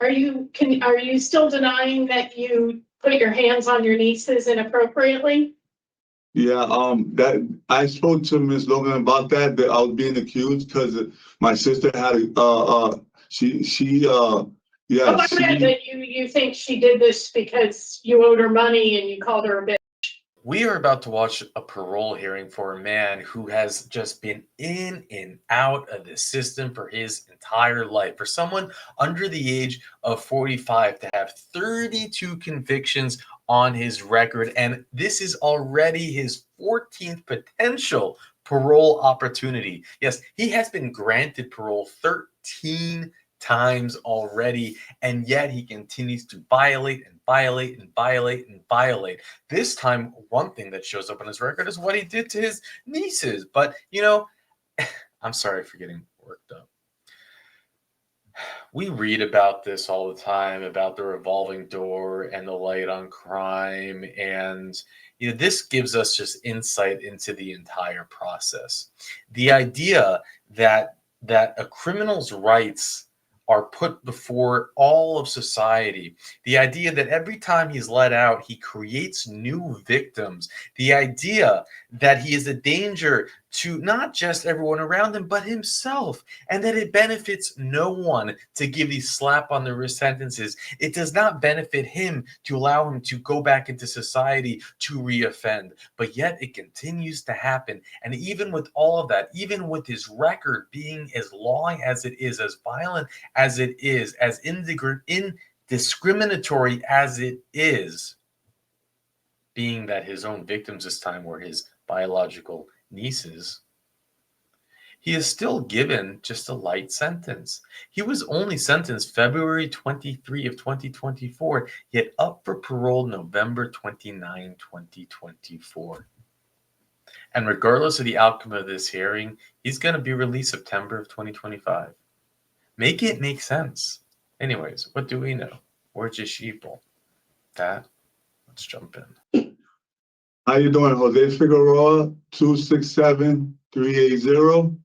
Are you still denying that you put your hands on your nieces inappropriately? Yeah, that I spoke to Ms. Logan about that I was being accused because my sister had yeah, Oh, I meant that you think she did this because you owed her money and you called her a bitch. We are about to watch a parole hearing for a man who has just been in and out of the system for his entire life. For someone under the age of 45 to have 32 convictions on his record, and this is already his 14th potential parole opportunity. Yes, he has been granted parole 13 times already, and yet he continues to violate and violate and violate and violate. This time, one thing that shows up on his record is what he did to his nieces. But, you know, I'm sorry for getting worked up. We read about this all the time, about the revolving door and the light on crime. And, you know, this gives us just insight into the entire process. The idea that a criminal's rights are put before all of society. The idea that every time he's let out, he creates new victims. The idea that he is a danger to not just everyone around him, but himself, and that it benefits no one to give these slap on the wrist sentences. It does not benefit him to allow him to go back into society to reoffend, but yet it continues to happen. And even with all of that, even with his record being as long as it is, as violent as it is, as indiscriminatory as it is, being that his own victims this time were his biological nieces, he is still given just a light sentence. He was only sentenced February 23 of 2024, yet up for parole November 29, 2024. And regardless of the outcome of this hearing, he's going to be released September of 2025. Make it make sense. Anyways, what do we know? We're just sheeple. That, let's jump in. How you doing, Jose Figueroa, 267-380?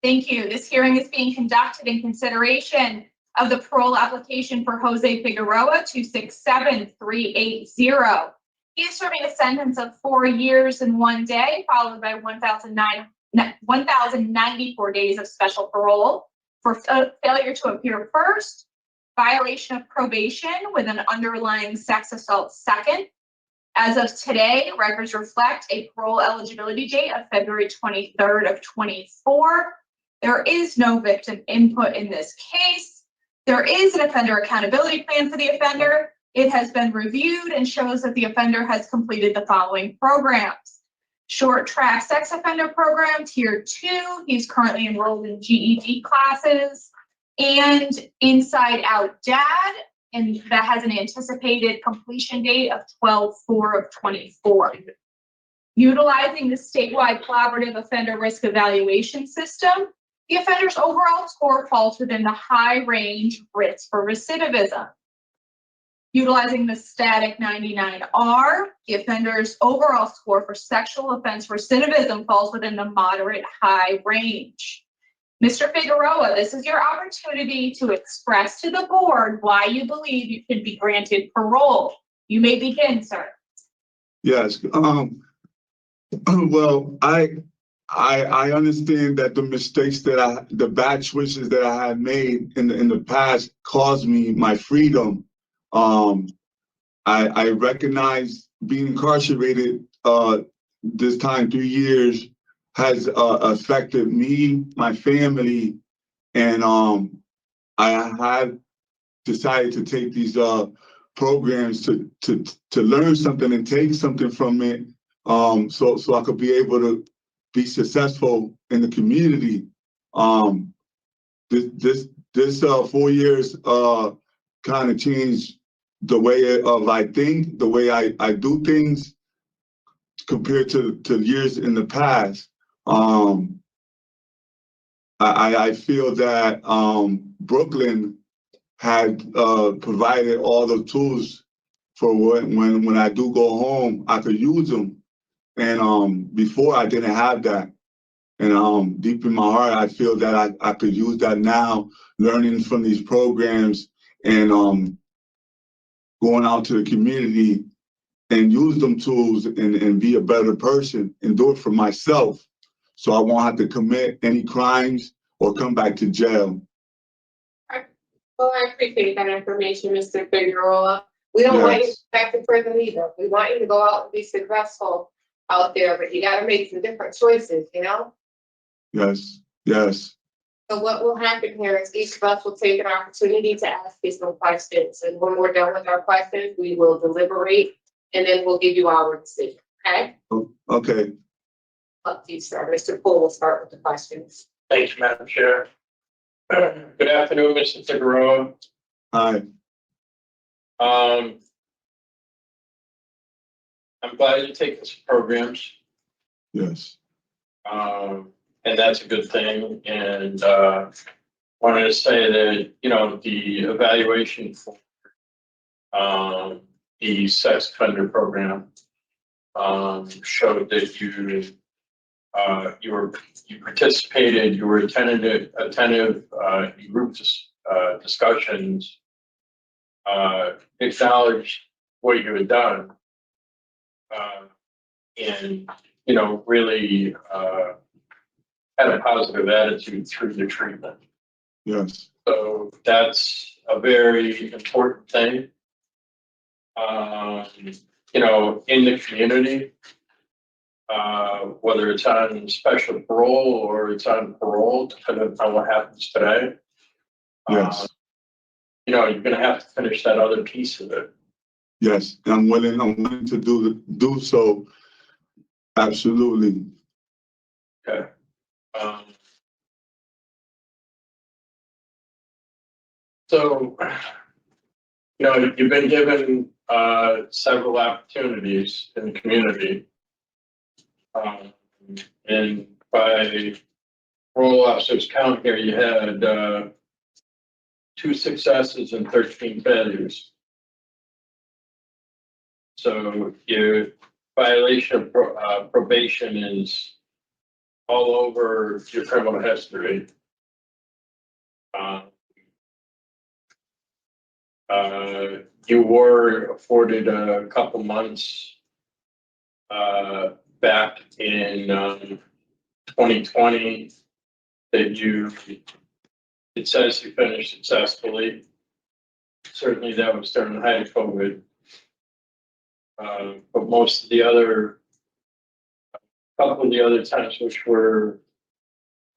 Thank you. This hearing is being conducted in consideration of the parole application for Jose Figueroa, 267-380. He is serving a sentence of 4 years and 1 day, followed by 1,094 days of special parole for failure to appear first, violation of probation with an underlying sex assault second. As of today, records reflect a parole eligibility date of February 23rd of 24. There is no victim input in this case. There is an offender accountability plan for the offender. It has been reviewed and shows that the offender has completed the following programs. Short track sex offender program, tier 2. He's currently enrolled in GED classes. And Inside Out Dad, and that has an anticipated completion date of 12/4 of 24. Utilizing the statewide collaborative offender risk evaluation system, the offender's overall score falls within the high range risk for recidivism. Utilizing the static 99R, the offender's overall score for sexual offense recidivism falls within the moderate high range. Mr. Figueroa, this is your opportunity to express to the board why you believe you should be granted parole. You may begin, sir. Yes. Well, I understand that the mistakes the bad choices that I had made in the past caused me my freedom. I recognize being incarcerated this time, 3 years, has affected me, my family, and I have decided to take these programs to learn something and take something from it, so I could be able to be successful in the community. This 4 years kind of changed the way I think, the way I do things compared to years in the past. I feel that Brooklyn had provided all the tools for when I do go home, I could use them. And before I didn't have that. And deep in my heart, I feel that I could use that now, learning from these programs and going out to the community and use them tools and be a better person and do it for myself, so I won't have to commit any crimes or come back to jail. Well, I appreciate that information, Mr. Figueroa. We don't want you back to prison either. We want you to go out and be successful out there, but you gotta make some different choices, you know? Yes, yes, So what will happen here is each of us will take an opportunity to ask you some questions. And when we're done with our questions, we will deliberate and then we'll give you our decision, okay? okay. Up to you, sir. Mr. Poole will start with the questions. Thank you, Madam Chair. Good afternoon, Mr. Figueroa. Hi. I'm glad you take some programs, Yes, and that's a good thing. And wanted to say that, you know, the evaluation for the sex offender program showed that you participated, you were attentive in group discussions, acknowledged what you had done, and, you know, really had a positive attitude through the treatment. yes, So that's a very important thing. You know, in the community, whether it's on special parole or it's on parole, depending on what happens today. yes, You know, you're gonna have to finish that other piece of it. yes. And I'm willing to do so. Absolutely. Okay. So, you know, you've been given several opportunities in the community. And by parole officers count here, you had 2 successes and 13 failures. So your violation of probation is all over your criminal history. You were afforded a couple months back in 2020 that it says you finished successfully. Certainly that was during the height of COVID. But most of the other, couple of the other times, which were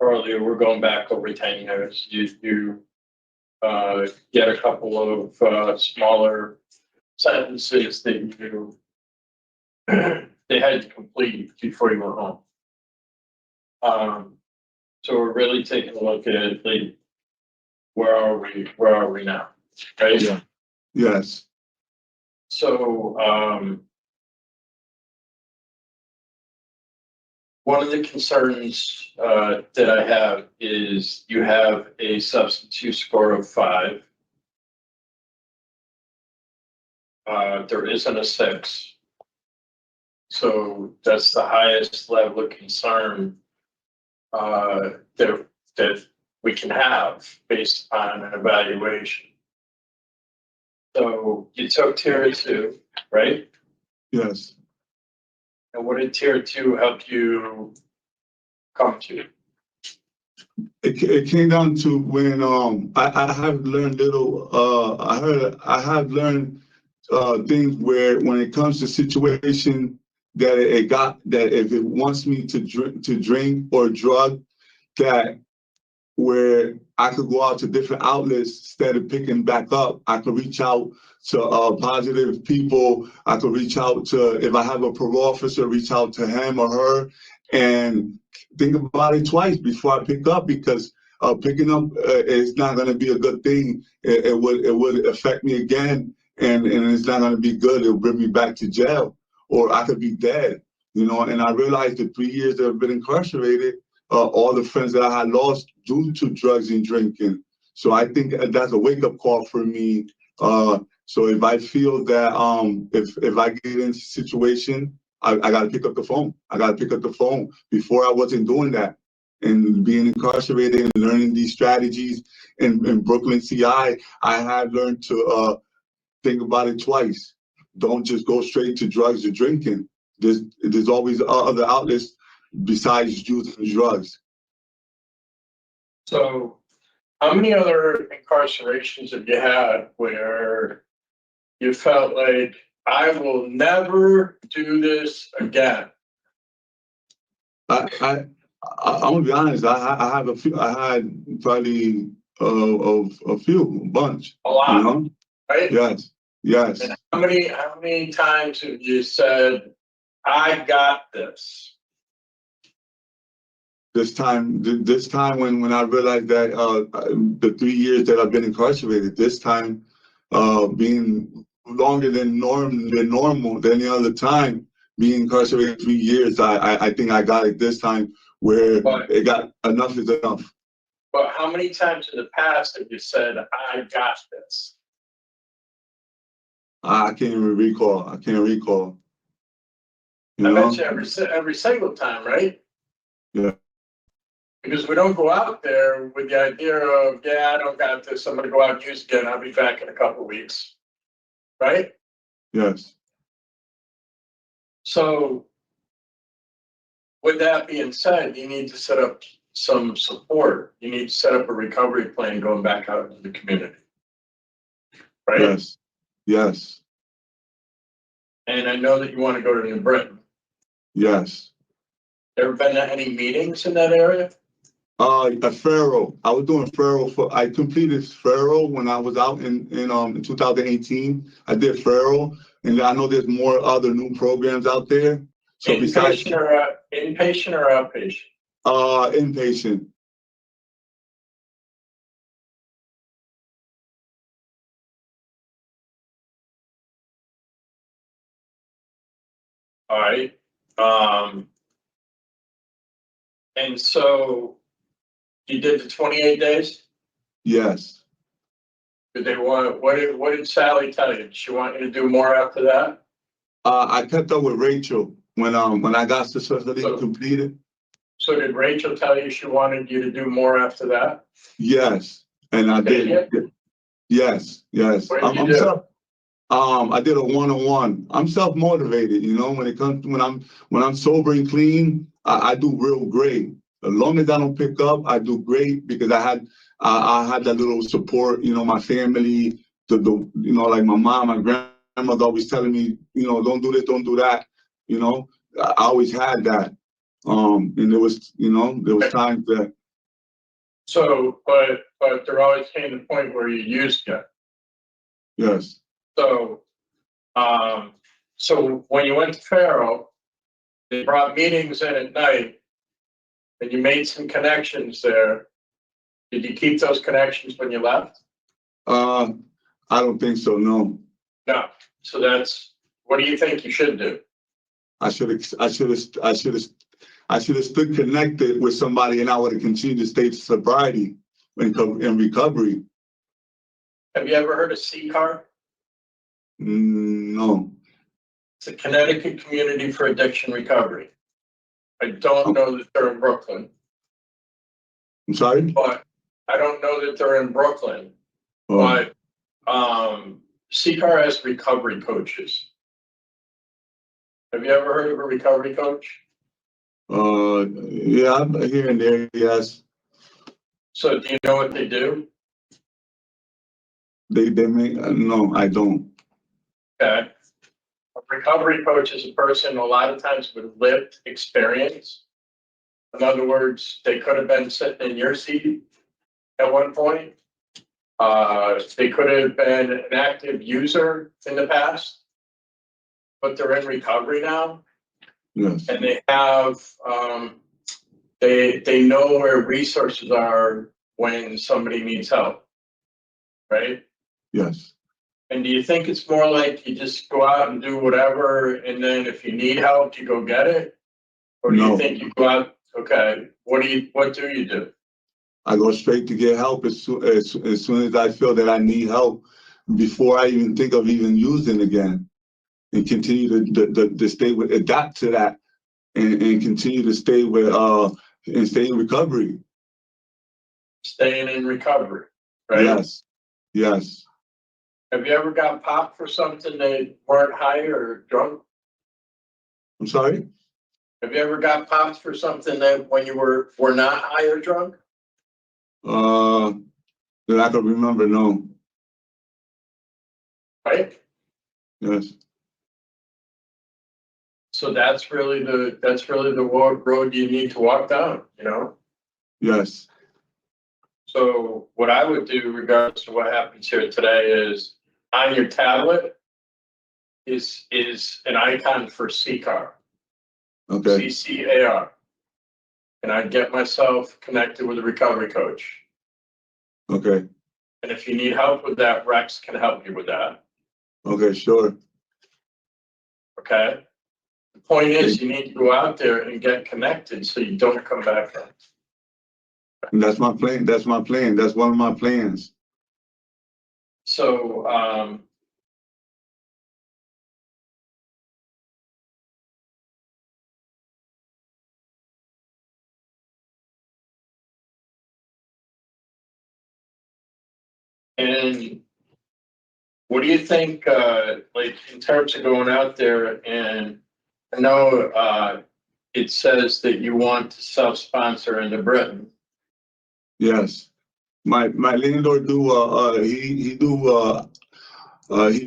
earlier, we're going back over 10 years. You get a couple of smaller sentences that they had to complete before you went home. So we're really taking a look at like, where are we now, right? Yeah. Yes. So one of the concerns that I have is you have a substance use score of 5. There isn't a 6. So that's the highest level of concern that we can have based on an evaluation. So you took tier 2, right? Yes. And what did tier 2 help you come to? It came down to when I have learned little I have learned things where when it comes to situation that that if it wants me to drink or drug, that where I could go out to different outlets instead of picking back up. I could reach out to positive people. I could reach out to, if I have a parole officer, reach out to him or her and think about it twice before I pick up, because picking up is not going to be a good thing. It would affect me again, and it's not going to be good. It'll bring me back to jail, or I could be dead. You know, and I realized the 3 years that I've been incarcerated, all the friends that I had lost due to drugs and drinking. So I think that's a wake-up call for me. So if I feel that if I get in a situation, I got to pick up the phone. I got to pick up the phone. Before I wasn't doing that. and being incarcerated and learning these strategies in Brooklyn CI, I had learned to think about it twice. Don't just go straight to drugs or drinking. There's always other outlets besides using drugs. So how many other incarcerations have you had where you felt like, I will never do this again? I'm gonna be honest. I have a few. I had probably a few, a bunch. A lot, You know? right? Yes. And how many times have you said, I got this? This time when I realized that the 3 years that I've been incarcerated, this time being longer than normal than any other time, being incarcerated 3 years, I think I got it this time where it got enough is enough. But how many times in the past have you said, I got this? I can't even recall. You I know? bet you every single time, right? Yeah. Because we don't go out there with the idea of, yeah, I don't got this, I'm gonna go out and use again, I'll be back in a couple of weeks. Right? Yes. So with that being said, you need to set up some support. You need to set up a recovery plan going back out into the community. Right? Yes. And I know that you want to go to New Britain. Yes. Ever been to any meetings in that area? A Faro. I was doing Faro I completed Faro when I was out in 2018. I did Faro, and I know there's more other new programs out there. So besides Inpatient or outpatient? Inpatient. All right. And so you did the 28 days? Yes. Did they want, what did Sally tell you? Did she want you to do more after that? I kept up with Rachel when I got successfully completed. So did Rachel tell you she wanted you to do more after that? Yes, and I did. Yes. What did you do? I did a one-on-one. I'm self-motivated, you know, when I'm sober and clean, I do real great. As long as I don't pick up, I do great because I had that little support, you know, my family, you know, like my mom, my grandmother always telling me, you know, don't do this, don't do that. You know, I always had that. And there was times that. So, but there always came the point where you used it. Yes. So, so when you went to Faro, they brought meetings in at night, and you made some connections there. Did you keep those connections when you left? I don't think so. No. No. So what do you think you should do? I should have stood connected with somebody, and I would have continued to stay sobriety in recovery. Have you ever heard of CCAR? No. It's a Connecticut Community for Addiction Recovery. I don't know that they're in Brooklyn. I'm sorry? But I don't know that they're in Brooklyn. But CCAR has recovery coaches. Have you ever heard of a recovery coach? Yeah, here and there, yes. So do you know what they do? They make no, I don't. Okay. A recovery coach is a person a lot of times with lived experience. In other words, they could have been sitting in your seat at one point. They could have been an active user in the past, but they're in recovery now. Yes. And they have, they know where resources are when somebody needs help, right? Yes. And do you think it's more like you just go out and do whatever, and then if you need help, you go get it? Or do you think you go out, okay, what do you do? I go straight to get help as soon as I feel that I need help, before I even think of even using again, and continue to stay with, adapt to that, and continue to stay with and stay in recovery. Staying in recovery, right? Yes, yes. Have you ever got popped for something that weren't high or drunk? I'm sorry? Have you ever got popped for something that when you were not high or drunk? That I can remember, no. Right? Yes, So that's really the road you need to walk down, you know? yes, So what I would do regardless of what happens here today is on your tablet is an icon for CCAR, okay, CCAR. And I'd get myself connected with a recovery coach. okay, And if you need help with that, Rex can help you with that. okay, sure. Okay? The point is you need to go out there and get connected so you don't come back. And that's my plan, that's my plan, that's one of my plans. So and what do you think, like in terms of going out there? And I know it says that you want to self-sponsor into Britain. Yes. My landlord do, he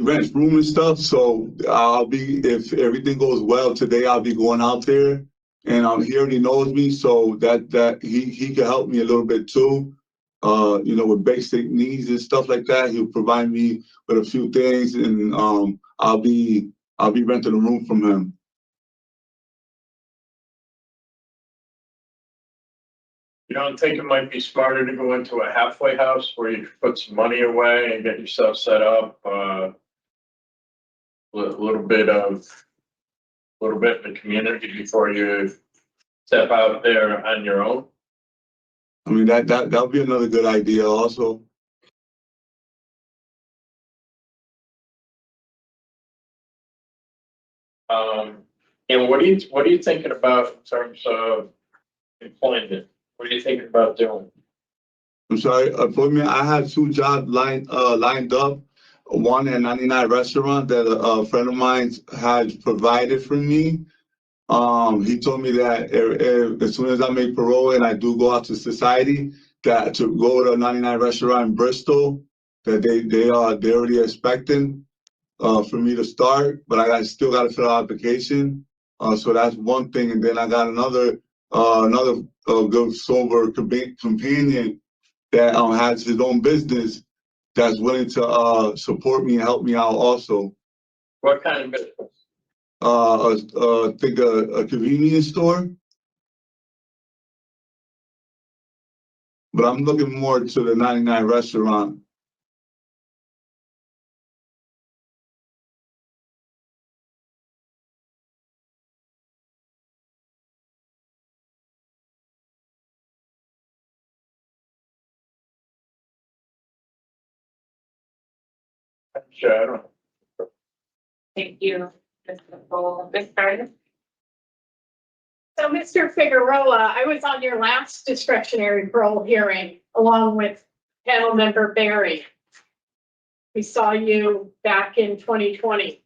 rents room and stuff, so I'll be, if everything goes well today, I'll be going out there. And he already knows me, so that he can help me a little bit too. With basic needs and stuff like that. He'll provide me with a few things, and I'll be renting a room from him. You don't think it might be smarter to go into a halfway house where you put some money away and get yourself set up, a little bit in the community before you step out there on your own? I mean, that'll be another good idea also. And what are you thinking about in terms of employment? What are you thinking about doing? I'm sorry, for me, I had two jobs lined up. One at 99 restaurant that a friend of mine had provided for me. He told me that as soon as I make parole and I do go out to society, that to go to a 99 restaurant in Bristol, that they're already expecting for me to start, but I still got to fill out application. So that's one thing, and then I got another good sober companion that has his own business that's willing to support me and help me out also. What kind of business? I think a convenience store, but I'm looking more to the 99 restaurant. Sure, I don't know. Thank you, Mr. Cole. Ms. Carter? So, Mr. Figueroa, I was on your last discretionary parole hearing along with panel member Barry. We saw you back in 2020.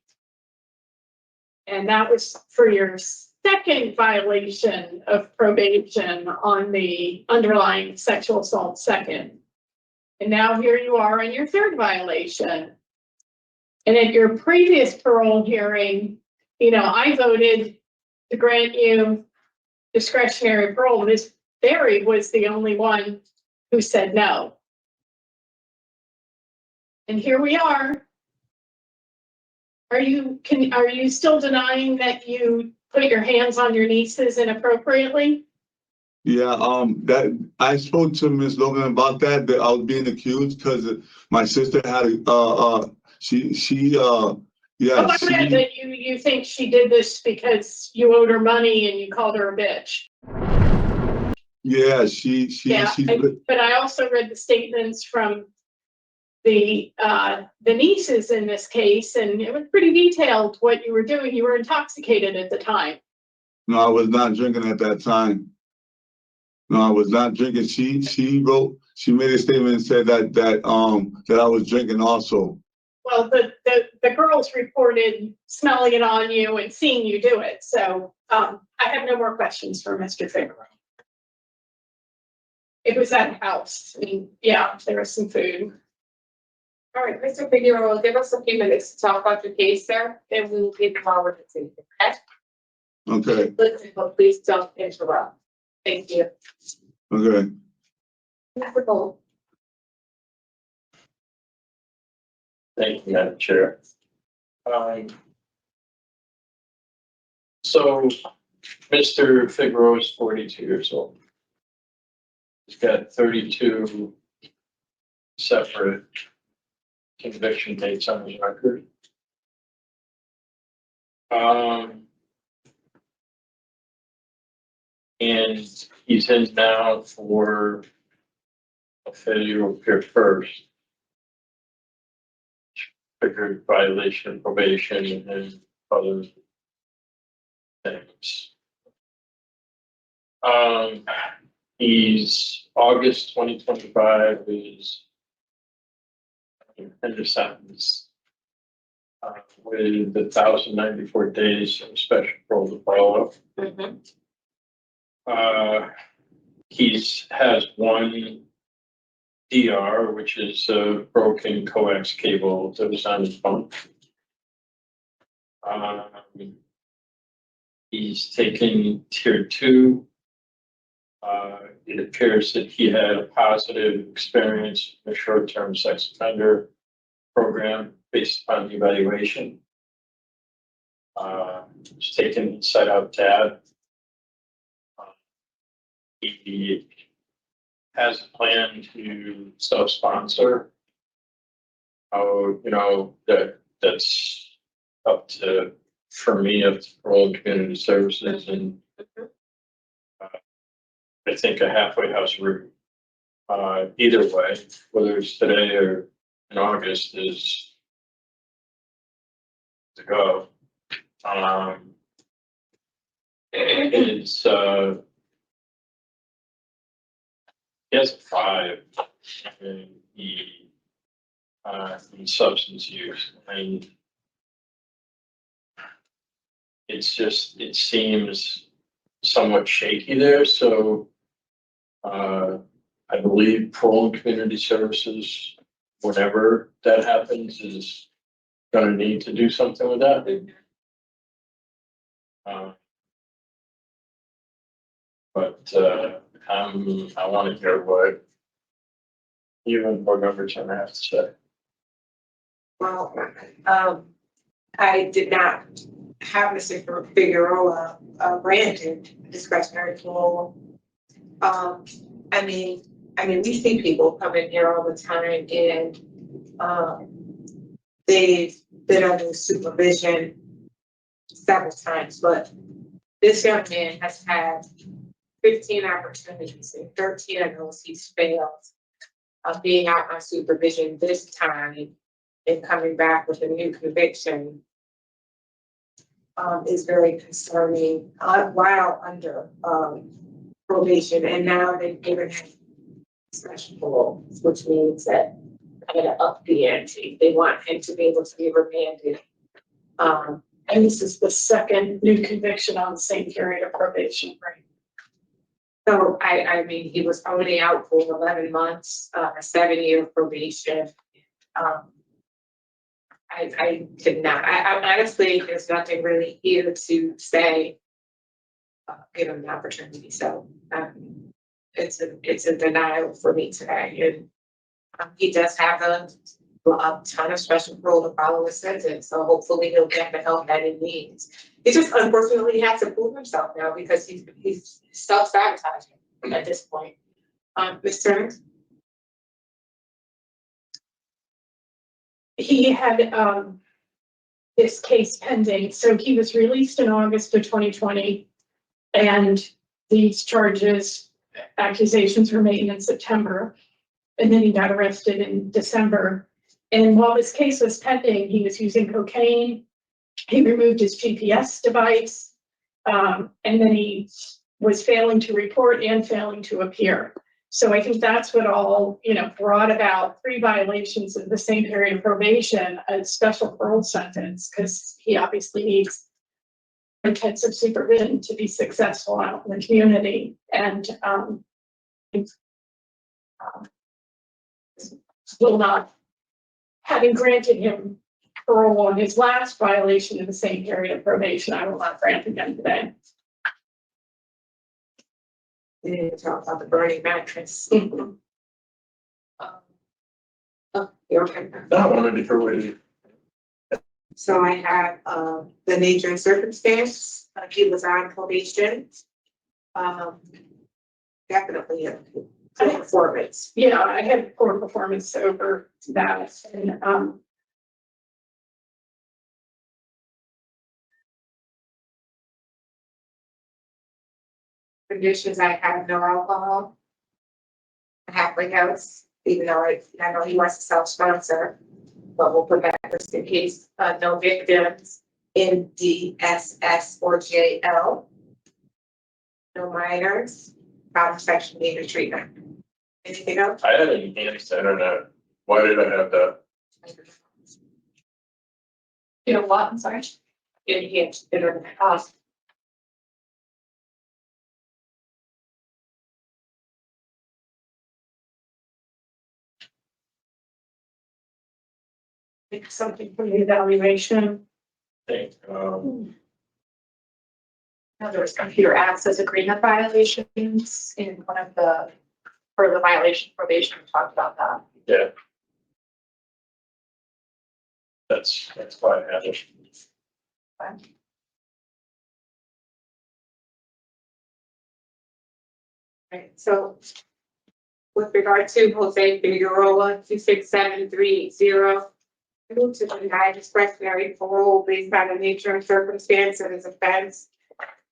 And that was for your second violation of probation on the underlying sexual assault second. And now here you are on your third violation. And at your previous parole hearing, I voted to grant you discretionary parole. Ms. Barry was the only one who said no. And here we are. Are you still denying that you put your hands on your nieces inappropriately? Yeah, that I spoke to Ms. Logan about that I was being accused because my sister had yeah. Oh, I read that you think she did this because you owed her money and you called her a bitch. Yeah, but I also read the statements from the nieces in this case, and it was pretty detailed what you were doing. You were intoxicated at the time. No, I was not drinking at that time. No, I was not drinking. She made a statement and said that I was drinking also. Well, the girls reported smelling it on you and seeing you do it, so, I have no more questions for Mr. Figueroa. It was at a house, I mean, yeah, there was some food. All right, Mr. Figueroa, give us a few minutes to talk about your case, sir, and we will get forward to see. Okay? Okay, Listen, but please don't interrupt. Thank you. okay. Mr. Cole. Thank you, Madam Chair. So Mr. Figueroa is 42 years old. He's got 32 separate conviction dates on his record. And he's in now for a failure to appear first, triggered violation of probation and other things. He's August 2025 is end of sentence with 1,094 days of special parole to follow. He's has one DR, which is a broken coax cable that was on his phone. He's taken tier 2. It appears that he had a positive experience in a short-term sex offender program based upon the evaluation. He's taken inside out tab. He has a plan to self-sponsor. Oh, you know, that's up to, for me, up to Parole and Community Services, and I think a halfway house route, either way, whether it's today or in August, is to go. It's he has 5, and he in substance use, and it seems somewhat shaky there. So I believe Parole and Community Services, whenever that happens, is going to need to do something with that. But I want to hear what you and board members are going to have to say. Well, I did not have Mr. Figueroa granted discretionary parole. I mean, we see people come in here all the time, and they've been under supervision several times, but this young man has had 15 opportunities, and 13 of those he's failed of being out on supervision. This time, and coming back with a new conviction is very concerning while under probation. And now they've given him special parole, which means that they're going to up the ante. They want him to be able to be remanded. And this is the second new conviction on the same period of probation, right? So I mean, he was only out for 11 months, a 7-year probation. I did not. I honestly, there's nothing really here to say. Give him the opportunity. So it's a denial for me today. And he does have a ton of special parole to follow his sentence. So hopefully he'll get the help that he needs. He just unfortunately has to prove himself now because he's self-sabotaging at this point. Ms. Turner? He had this case pending, so he was released in August of 2020, and these accusations were made in September, and then he got arrested in December. And while this case was pending, he was using cocaine. He removed his GPS device, and then he was failing to report and failing to appear. So I think that's what all, brought about 3 violations of the same period of probation, a special parole sentence, because he obviously needs intensive supervision to be successful out in the community. And will not, having granted him parole on his last violation of the same period of probation, I will not grant again today. We need to talk about the burning mattress. Oh, you're okay. I want to defer with you. So I have, the nature and circumstance, he was on probation. Definitely a poor performance. Yeah, I had poor performance over that, and Conditions, I have no alcohol. A halfway house, even though I know he wants to self-sponsor, but we'll put that just in case, no victims in DSS or JL. No minors, section needed treatment. Anything else? I had an enhanced internet. Why did I have that? You know what? I'm sorry. Enhanced internet. pick something from the evaluation. Thing. There was computer access agreement violations in one of the, for the violation probation, we talked about that. Yeah. That's why I had it. Right, so with regard to Jose Figueroa, 267380, I move to deny discretionary parole based on the nature and circumstance of his offense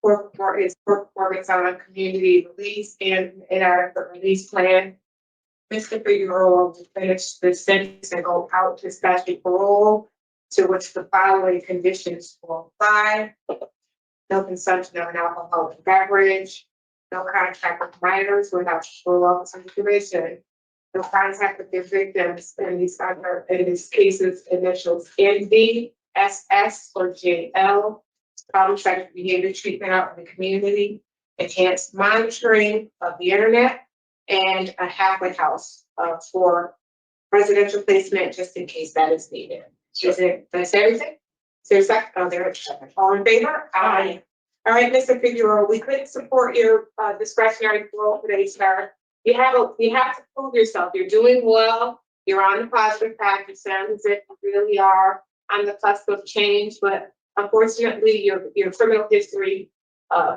for his performance on a community release and inadequate release plan. Mr. Figueroa will finish the sentence and go out to special parole, to which the following conditions will apply: no consumption of an alcoholic beverage, no contact with minors without parole officer supervision, no contact with their victims in these cases, initials ND, SS, or JL, sexual behavior treatment out in the community, enhanced monitoring of the internet, and a halfway house for residential placement just in case that is needed. Is it, did I say everything? Is there a second? Oh, there it is. All in favor? Aye. All right, Mr. Figueroa, we couldn't support your discretionary parole today, sir. You have to prove yourself. You're doing well. You're on the positive path. It sounds as if you really are on the cusp of change, but unfortunately, your criminal history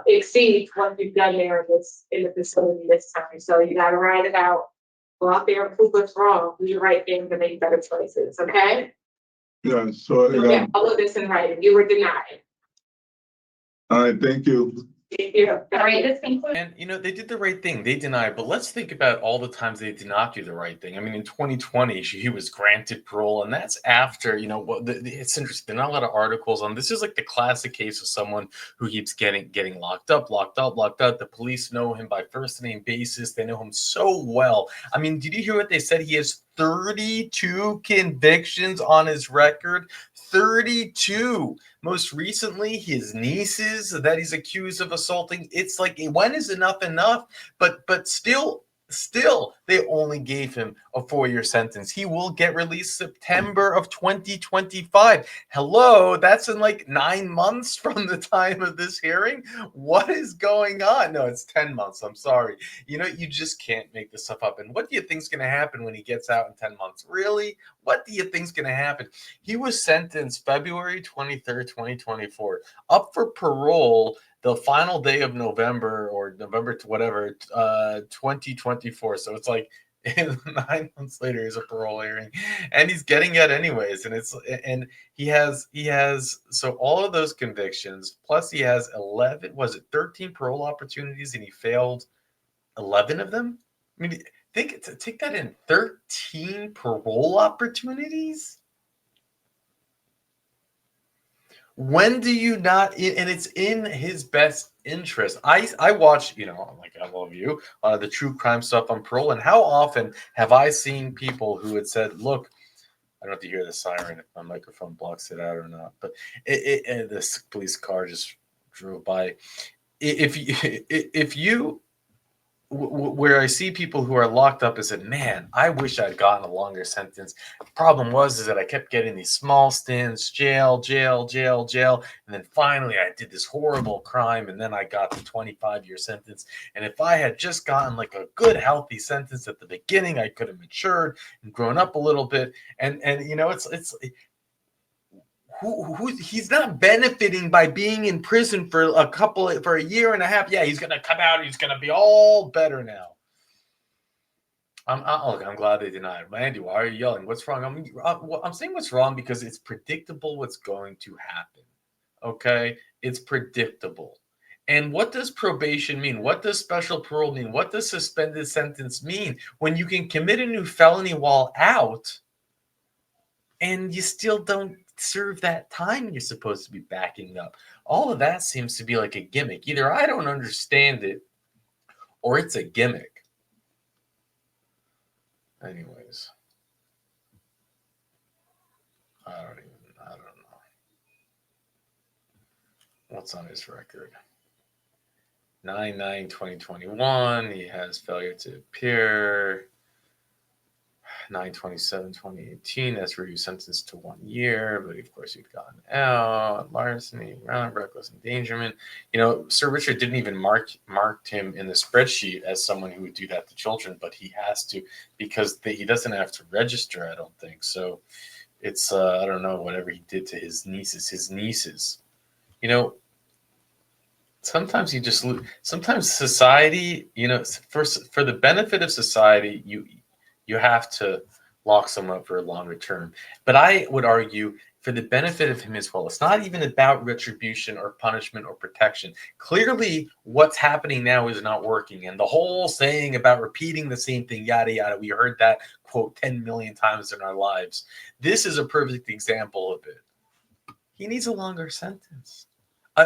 exceeds what you've done there in the facility this time. So you got to ride it out. Go out there and prove what's wrong. Do the right thing to make better choices. Okay? Yeah, so, Yeah, all of this in writing. You were denied. all right, thank you. Thank you. All right, this concludes. And they did the right thing. They denied, but let's think about all the times they did not do the right thing. I mean, in 2020, he was granted parole, and that's after, it's interesting. There are not a lot of articles on this. Is like the classic case of someone who keeps getting locked up. The police know him by first name basis. They know him so well. I mean, did you hear what they said? He has 32 convictions on his record. 32. Most recently, his nieces that he's accused of assaulting. It's like, when is enough? But still, they only gave him a 4-year sentence. He will get released September of 2025. Hello, that's in like 9 months from the time of this hearing. What is going on? No, it's 10 months. I'm sorry. You just can't make this stuff up. And what do you think's going to happen when he gets out in 10 months? Really? What do you think's going to happen? He was sentenced February 23rd, 2024, up for parole the final day of November or November to whatever, 2024. So it's like 9 months later is a parole hearing, and he's getting it anyways. And he has so all of those convictions, plus he has 13 parole opportunities, and he failed 11 of them. I mean, take that in, 13 parole opportunities. When do you not? And it's in his best interest. I watch, like I love you, the true crime stuff on Parole, and how often have I seen people who had said, "Look, I don't have to hear the siren if my microphone blocks it out or not." But this police car just drove by. If you where I see people who are locked up and said, "Man, I wish I'd gotten a longer sentence." Problem is that I kept getting these small stints, jail, and then finally I did this horrible crime, and then I got the 25-year sentence. And if I had just gotten like a good, healthy sentence at the beginning, I could have matured and grown up a little bit. And it's. He's not benefiting by being in prison for a year and a half. Yeah, he's gonna come out. He's gonna be all better now. I'm glad they denied it. Mandy, why are you yelling? What's wrong? I'm saying what's wrong because it's predictable what's going to happen. Okay, it's predictable. And what does probation mean? What does special parole mean? What does suspended sentence mean? When you can commit a new felony while out, and you still don't serve that time you're supposed to be backing up. All of that seems to be like a gimmick. Either I don't understand it or it's a gimmick. Anyways, I don't know. What's on his record? 9/9/2021. He has failure to appear. 9/27/2018. That's where he was sentenced to 1 year, but of course he'd gotten out. Larceny, reckless endangerment. Sir Richard didn't even marked him in the spreadsheet as someone who would do that to children, but he has to because he doesn't have to register. I don't think so. It's I don't know, whatever he did to his nieces. Sometimes you just lose. Sometimes society, for the benefit of society, you have to lock someone up for a longer term. But I would argue for the benefit of him as well. It's not even about retribution or punishment or protection. Clearly, what's happening now is not working. And the whole saying about repeating the same thing, yada, yada, we heard that quote 10 million times in our lives. This is a perfect example of it. He needs a longer sentence.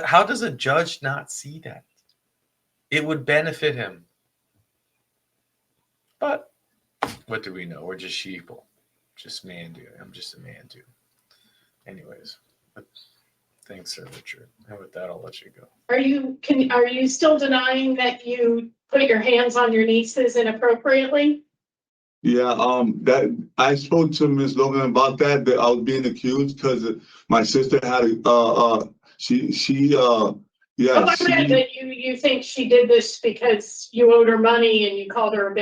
How does a judge not see that? It would benefit him. But what do we know? We're just sheeple. Just Mandoo. I'm just a Mandoo. Anyways, thanks, Sir Richard. And with that, I'll let you go. Are you still denying that you put your hands on your nieces inappropriately? Yeah, that I spoke to Ms. Logan about that I was being accused because my sister had I meant that you think she did this because you owed her money and you called her a bitch.